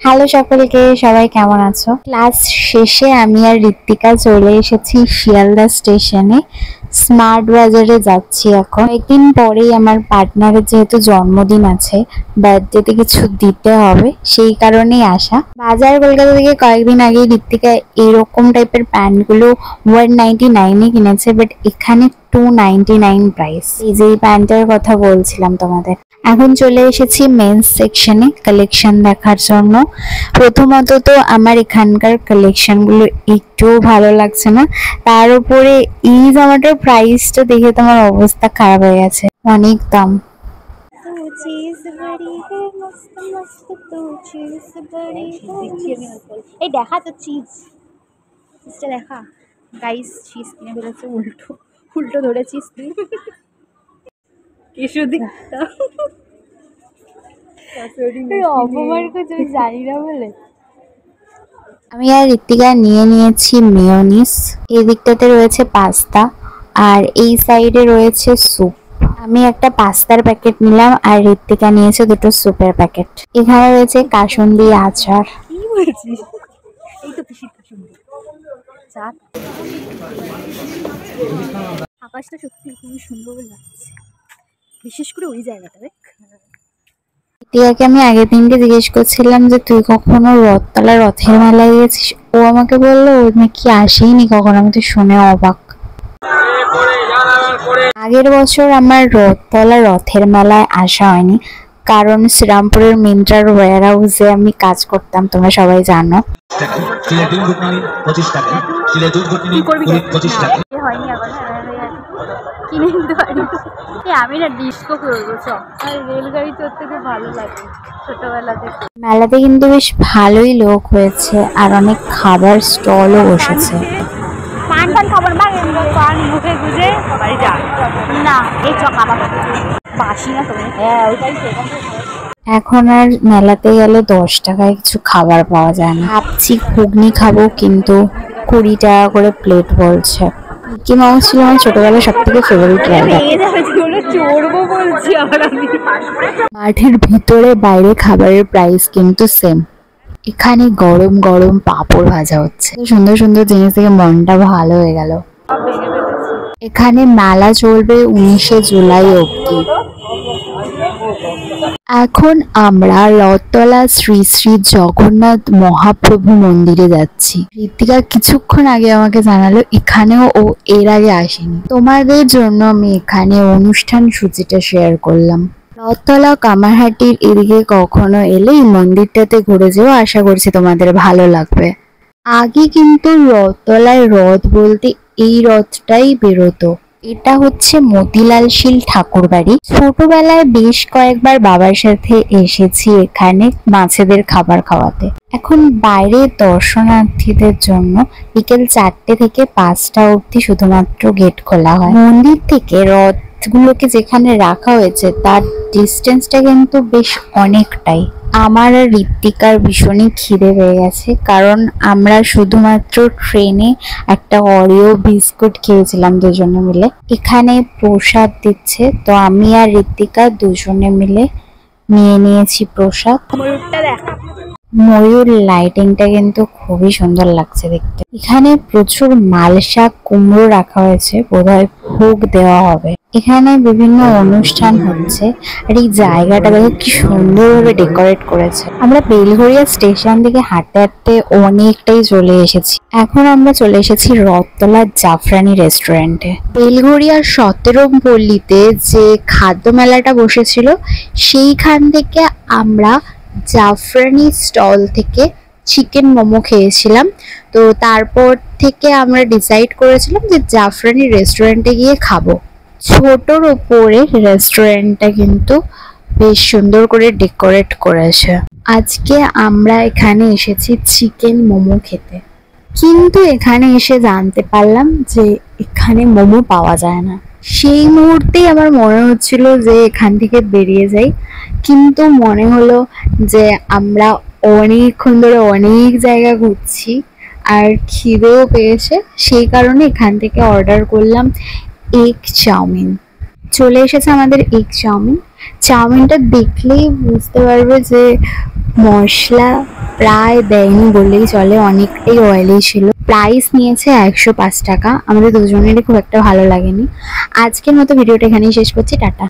Hello সকলকে, সবাই কেমন আছো? ক্লাস শেষে আমি আর ঋত্বিকা চলে এসেছি শিয়ালদা স্টেশনে। স্মার্ট বাজারে যাচ্ছি এখন। কয়েকদিন পরেই আমার পার্টনারের যেহেতু জন্মদিন আছে, বার্থডেতে কিছু দিতে হবে, সেই কারণেই আসা। বাজার কলকাতা থেকে কয়েকদিন আগে ঋত্বিকা এরকম টাইপের প্যান্টগুলো 199-এ কিনেছে, বাট এখানে 299 প্রাইস। এই যে প্যান্টের কথা বলছিলাম তোমাদের। এখন চলে এসেছি মেন্স সেকশনে কালেকশন দেখার জন্য। প্রথমত তো আমার এখানকার কালেকশনগুলো একটুও ভালো লাগছে না, তার উপরে এই জামাটার প্রাইসটা দেখে তোমার অবস্থা খারাপ হয়ে গেছে, অনেক দাম। এই দেখা তো চিজ, চিজটা দেখা। গাইস, চিজ কিনে ফেলেছে, উল্টো উল্টো ধরেছিস তুই। কিছু দিকটা অপমান করছে, আমি জানি না বলে। আমি আর ঋত্বিকা নিয়ে নিয়েছি মেয়োনিজ। এই দিকটাতে রয়েছে পাস্তা আর এই সাইডে রয়েছে স্যুপ। আমি একটা পাস্তার প্যাকেট নিলাম আর ঋত্বিকা নিয়েছে দুটো স্যুপের প্যাকেট। এখানে রয়েছে কাসুন্দি আচার। কি বলছিস? এই তো পিসির কাসুন্দি চা। আকাশটা সত্যি খুবই সুন্দর লাগছে, বিশেষ করে ওই জায়গাটা দেখ। টিয়াকে আমি আগের দিনকে জিজ্ঞেস করছিলাম যে তুই কখনো রথতলা রথের মেলায় গেছিস, ও আমাকে বললো ও নাকি আসেইনি কখনো। আমি তো শুনে অবাক। আগের বছর আমার রথতলা রথের মেলায় আসা হয়নি, কারণ শ্রীরামপুরের মিন্ট্রার ওয়্যার হাউসে আমি কাজ করতাম, তোমরা সবাই জানো। হয়নি এখন, কিনে নিতে পারি। আমি না ডিস্কো করবো সব, আর রেলগাড়ি চড়তে খুব ভালো লাগে ছোটবেলা থেকে। মেলাতে কিন্তু বেশ ভালোই লোক হয়েছে আর অনেক খাবার স্টলও বসেছে। পান টান খাবার না, পান মুখে গুজে বাড়ি যা না, এই চ খাবার বাসি না তো। হ্যাঁ ওইটাই তো। এখন আর মেলাতে গেলে 10 টাকায় কিছু খাবার পাওয়া যায় না। ভাবছি ঘুগনি খাবো, কিন্তু 20 টাকা করে প্লেট বলছে। মিকি মাউস ছিল আমার ছোটবেলার সব থেকে ফেভারিট রাইডার। মাঠের ভিতরে বাইরে খাবারের প্রাইস কিন্তু সেম। এখানে গরম গরম পাঁপড় ভাজা হচ্ছে, সুন্দর সুন্দর জিনিস থেকে মনটা ভালো হয়ে গেল। এখানে মেলা চলবে 19শে জুলাই অবধি। এখন আমরা রথতলা শ্রী শ্রী জগন্নাথ মহাপ্রভু মন্দিরে যাচ্ছি। ঋত্বিকা কিছুক্ষণ আগে আমাকে জানালো এখানেও ও এর আগে আসেনি। তোমাদের জন্য আমি এখানে অনুষ্ঠান সূচিটা শেয়ার করলাম। রথতলা কামারহাটির এদিকে কখনো এলে এই মন্দিরটাতে ঘুরে যেও, আশা করছি তোমাদের ভালো লাগবে। আগে কিন্তু রথতলায় রথ বলতে এই রথটাই বেরোতো। এটা হচ্ছে মতিলাল শীল ঠাকুর বাড়ি। ছোটবেলায় বেশ কয়েকবার বাবার সাথে এসেছি এখানে মাছেদের খাবার খাওয়াতে। এখন বাইরে দর্শনার্থীদের জন্য বিকেল 4টে থেকে 5টা অবধি শুধুমাত্র গেট খোলা হয়। মন্দির থেকে রথগুলোকে যেখানে রাখা হয়েছে তার ডিস্টেন্সটা কিন্তু বেশ অনেকটাই। আমার আর ঋত্বিকার ভীষণই খিদে পেয়ে গেছে, কারণ আমরা শুধুমাত্র ট্রেনে একটা অরিও বিস্কুট খেয়েছিলাম দুজনে মিলে। এখানে প্রসাদ দিচ্ছে, তো আমি আর ঋত্বিকা দুজনে মিলে নিয়ে নিয়েছি প্রসাদ। ময়ূর লাইটিংটা কিন্তু খুবই সুন্দর লাগছে দেখতে। এখানে প্রচুর মাল শাক কুমড়ো রাখা হয়েছে, বোধহয় ভোগ দেওয়া হবে। এখানে বিভিন্ন অনুষ্ঠান হচ্ছে আর এই জায়গাটা দেখো কি সুন্দরভাবে ডেকোরেট করেছে। আমরা বেলঘড়িয়া স্টেশন থেকে হাঁটতে হাঁটতে অনেকটাই চলে এসেছি। এখন আমরা চলে এসেছি রথতলা জাফরানি রেস্টুরেন্টে। বেলঘড়িয়ার 17 পল্লীতে যে খাদ্য মেলাটা বসেছিল সেইখান থেকে আমরা জাফরানি স্টল থেকে চিকেন মোমো খেয়েছিলাম। তো তারপর থেকে আমরা ডিসাইড করেছিলাম যে জাফরানি রেস্টুরেন্টে গিয়ে খাবো। ছোটর ওপরে রেস্টুরেন্টটা কিন্তু বেশ সুন্দর করে ডেকোরেট করেছে। আজকে আমরা এখানে এসেছি চিকেন মোমো খেতে, কিন্তু এখানে এসে জানতে পারলাম যে এখানে মোমো পাওয়া যায় না। সেই মুহূর্তেই আমার মনে হচ্ছিল যে এখান থেকে বেরিয়ে যাই, কিন্তু মনে হলো যে আমরা অনেকক্ষণ ধরে অনেক জায়গা ঘুরছি আর খিদেও পেয়েছে, সেই কারণে এখান থেকে অর্ডার করলাম এগ চাউমিন। চলে এসেছে আমাদের এগ চাউমিন। চাউমিনটা দেখলেই বুঝতে পারবে যে মশলা প্রায় দেয়নি বললেই চলে, অনেকটাই অয়েলি ছিল। প্রাইস নিয়েছে 105 টাকা। আমাদের দুজনেরই খুব একটা ভালো লাগেনি। আজকের মতো ভিডিওটা এখানেই শেষ করছি, টাটা।